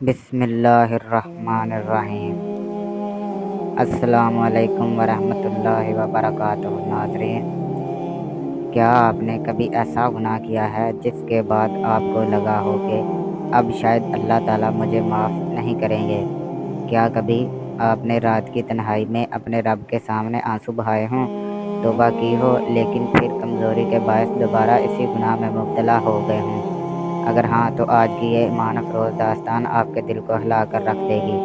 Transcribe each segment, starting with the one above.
بسم اللہ الرحمن الرحیم۔ السلام علیکم ورحمۃ اللہ وبرکاتہ۔ ناظرین، کیا آپ نے کبھی ایسا گناہ کیا ہے جس کے بعد آپ کو لگا ہو کہ اب شاید اللہ تعالیٰ مجھے معاف نہیں کریں گے؟ کیا کبھی آپ نے رات کی تنہائی میں اپنے رب کے سامنے آنسو بہائے ہوں، توبہ کی ہو، لیکن پھر کمزوری کے باعث دوبارہ اسی گناہ میں مبتلا ہو گئے ہوں؟ اگر ہاں تو آج کی یہ ایمان افروز داستان آپ کے دل کو ہلا کر رکھ دے گی۔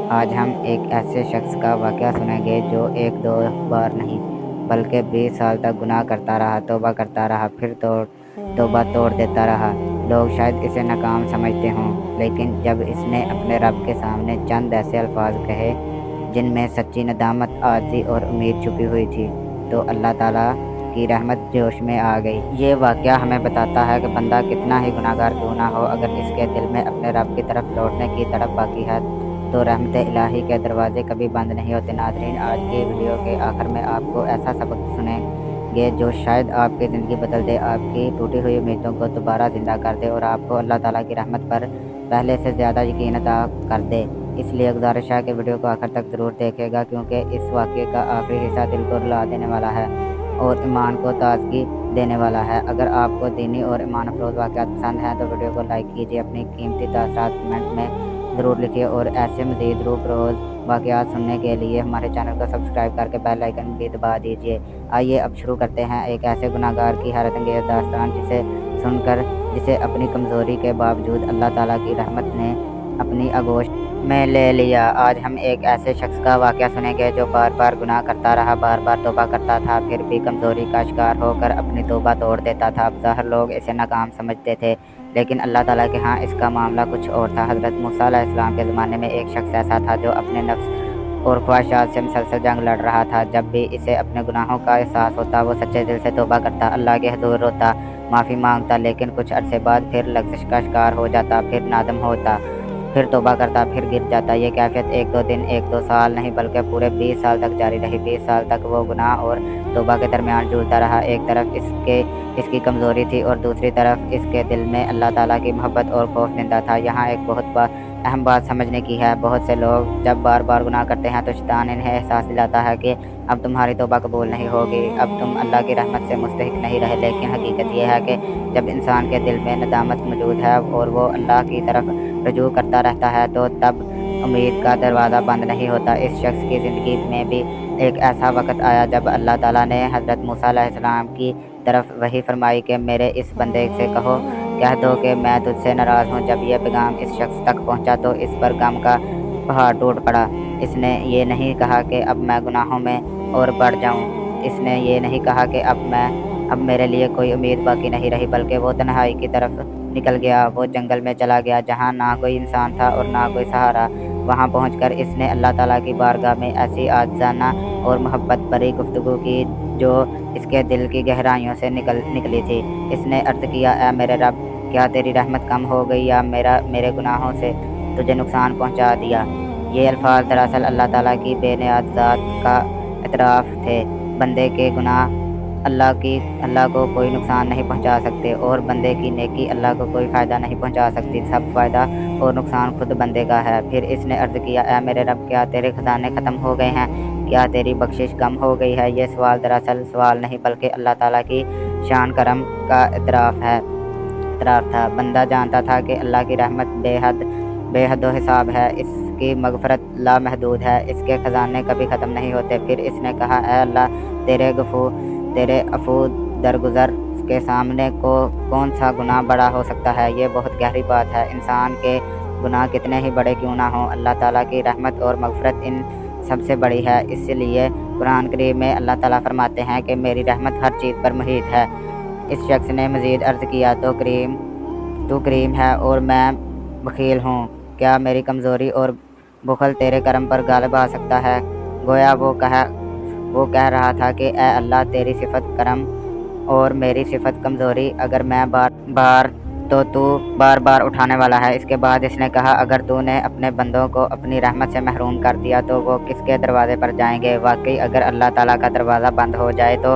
آج ہم ایک ایسے شخص کا واقعہ سنیں گے جو ایک دو بار نہیں بلکہ 20 سال تک گناہ کرتا رہا، توبہ کرتا رہا، پھر توبہ توڑ دیتا رہا۔ لوگ شاید اسے ناکام سمجھتے ہوں، لیکن جب اس نے اپنے رب کے سامنے چند ایسے الفاظ کہے جن میں سچی ندامت، عاجزی اور امید چھپی ہوئی تھی، تو اللہ تعالیٰ کی رحمت جوش میں آ گئی۔ یہ واقعہ ہمیں بتاتا ہے کہ بندہ کتنا ہی گناہگار کیوں نہ ہو، اگر اس کے دل میں اپنے رب کی طرف لوٹنے کی تڑپ باقی ہے تو رحمت الہی کے دروازے کبھی بند نہیں ہوتے۔ ناظرین، آج کی ویڈیو کے آخر میں آپ کو ایسا سبق سنیں گے جو شاید آپ کی زندگی بدل دے، آپ کی ٹوٹی ہوئی امیدوں کو دوبارہ زندہ کر دے اور آپ کو اللہ تعالیٰ کی رحمت پر پہلے سے زیادہ یقین عطا کر دے۔ اس لیے گزارش ہے کہ ویڈیو کو آخر تک ضرور دیکھے گا، کیونکہ اس واقعے کا آخری حصہ دل کو رلا دینے والا ہے اور ایمان کو تازگی دینے والا ہے۔ اگر آپ کو دینی اور ایمان افروز واقعات پسند ہیں تو ویڈیو کو لائک کیجیے، اپنی قیمتی تاثرات کمنٹ میں ضرور لکھیے اور ایسے مزید روح فروز واقعات سننے کے لیے ہمارے چینل کو سبسکرائب کر کے بیل آئیکن بھی دبا دیجیے۔ آئیے اب شروع کرتے ہیں ایک ایسے گناہگار کی حیرت انگیز داستان جسے سن کر جسے اپنی کمزوری کے باوجود اللہ تعالیٰ کی رحمت نے اپنی آغوش میں لے لیا۔ آج ہم ایک ایسے شخص کا واقعہ سنیں گے جو بار بار گناہ کرتا رہا، بار بار توبہ کرتا تھا، پھر بھی کمزوری کا شکار ہو کر اپنی توبہ توڑ دیتا تھا۔ بظاہر لوگ اسے ناکام سمجھتے تھے، لیکن اللہ تعالیٰ کے ہاں اس کا معاملہ کچھ اور تھا۔ حضرت موسیٰ علیہ السلام کے زمانے میں ایک شخص ایسا تھا جو اپنے نفس اور خواہشات سے مسلسل جنگ لڑ رہا تھا۔ جب بھی اسے اپنے گناہوں کا احساس ہوتا، وہ سچے دل سے توبہ کرتا، اللہ کے حضور روتا، معافی مانگتا، لیکن کچھ عرصے بعد پھر لغزش کا شکار ہو جاتا، پھر نادم ہوتا، پھر توبہ کرتا، پھر گر جاتا۔ یہ کیفیت ایک دو دن، ایک دو سال نہیں بلکہ پورے 20 سال تک جاری رہی۔ 20 سال تک وہ گناہ اور توبہ کے درمیان جوجھتا رہا۔ ایک طرف اس کی کمزوری تھی اور دوسری طرف اس کے دل میں اللہ تعالیٰ کی محبت اور خوف زندہ تھا۔ یہاں ایک بہت اہم بات سمجھنے کی ہے۔ بہت سے لوگ جب بار بار گناہ کرتے ہیں تو شیطان انہیں احساس دلاتا ہے کہ اب تمہاری توبہ قبول نہیں ہوگی، اب تم اللہ کی رحمت سے مستحق نہیں رہے، لیکن حقیقت یہ ہے کہ جب انسان کے دل میں ندامت موجود ہے اور وہ اللہ کی طرف رجوع کرتا رہتا ہے تو تب امید کا دروازہ بند نہیں ہوتا۔ اس شخص کی زندگی میں بھی ایک ایسا وقت آیا جب اللہ تعالیٰ نے حضرت موسیٰ علیہ السلام کی طرف وحی فرمائی کہ میرے اس بندے سے کہہ دو کہ میں تجھ سے ناراض ہوں۔ جب یہ پیغام اس شخص تک پہنچا تو اس پر غم کا پہاڑ ٹوٹ پڑا۔ اس نے یہ نہیں کہا کہ اب میں گناہوں میں اور بڑھ جاؤں، اس نے یہ نہیں کہا کہ اب میرے لیے کوئی امید باقی نہیں رہی، بلکہ وہ تنہائی کی طرف نکل گیا۔ وہ جنگل میں چلا گیا جہاں نہ کوئی انسان تھا اور نہ کوئی سہارا۔ وہاں پہنچ کر اس نے اللہ تعالیٰ کی بارگاہ میں ایسی عاجزانہ اور محبت بھری گفتگو کی جو اس کے دل کی گہرائیوں سے نکلی تھی۔ اس نے عرض کیا، اے میرے رب، کیا تیری رحمت کم ہو گئی یا میرے گناہوں سے تجھے نقصان پہنچا دیا؟ یہ الفاظ دراصل اللہ تعالیٰ کی بے نیاز ذات کا اعتراف تھے۔ بندے کے گناہ اللہ کو کوئی نقصان نہیں پہنچا سکتے اور بندے کی نیکی اللہ کو کوئی فائدہ نہیں پہنچا سکتی۔ سب فائدہ اور نقصان خود بندے کا ہے۔ پھر اس نے عرض کیا، اے میرے رب، کیا تیرے خزانے ختم ہو گئے ہیں؟ کیا تیری بخشش کم ہو گئی ہے؟ یہ سوال دراصل سوال نہیں بلکہ اللہ تعالیٰ کی شان کرم کا اعتراف تھا۔ بندہ جانتا تھا کہ اللہ کی رحمت بے حد و حساب ہے، اس کی مغفرت لامحدود ہے، اس کے خزانے کبھی ختم نہیں ہوتے۔ پھر اس نے کہا، اے اللہ، تیرے عفو درگزر کے سامنے کون سا گناہ بڑا ہو سکتا ہے؟ یہ بہت گہری بات ہے۔ انسان کے گناہ کتنے ہی بڑے کیوں نہ ہوں، اللہ تعالیٰ کی رحمت اور مغفرت ان سب سے بڑی ہے۔ اس لیے قرآن کریم میں اللہ تعالیٰ فرماتے ہیں کہ میری رحمت ہر چیز پر محیط ہے۔ اس شخص نے مزید عرض کیا، تو کریم ہے اور میں بخیل ہوں، کیا میری کمزوری اور بخل تیرے کرم پر غالب آ سکتا ہے؟ گویا وہ کہہ رہا تھا کہ اے اللہ، تیری صفت کرم اور میری صفت کمزوری، اگر میں بار تو تو بار بار اٹھانے والا ہے۔ اس کے بعد اس نے کہا، اگر تو نے اپنے بندوں کو اپنی رحمت سے محروم کر دیا تو وہ کس کے دروازے پر جائیں گے؟ واقعی اگر اللہ تعالیٰ کا دروازہ بند ہو جائے تو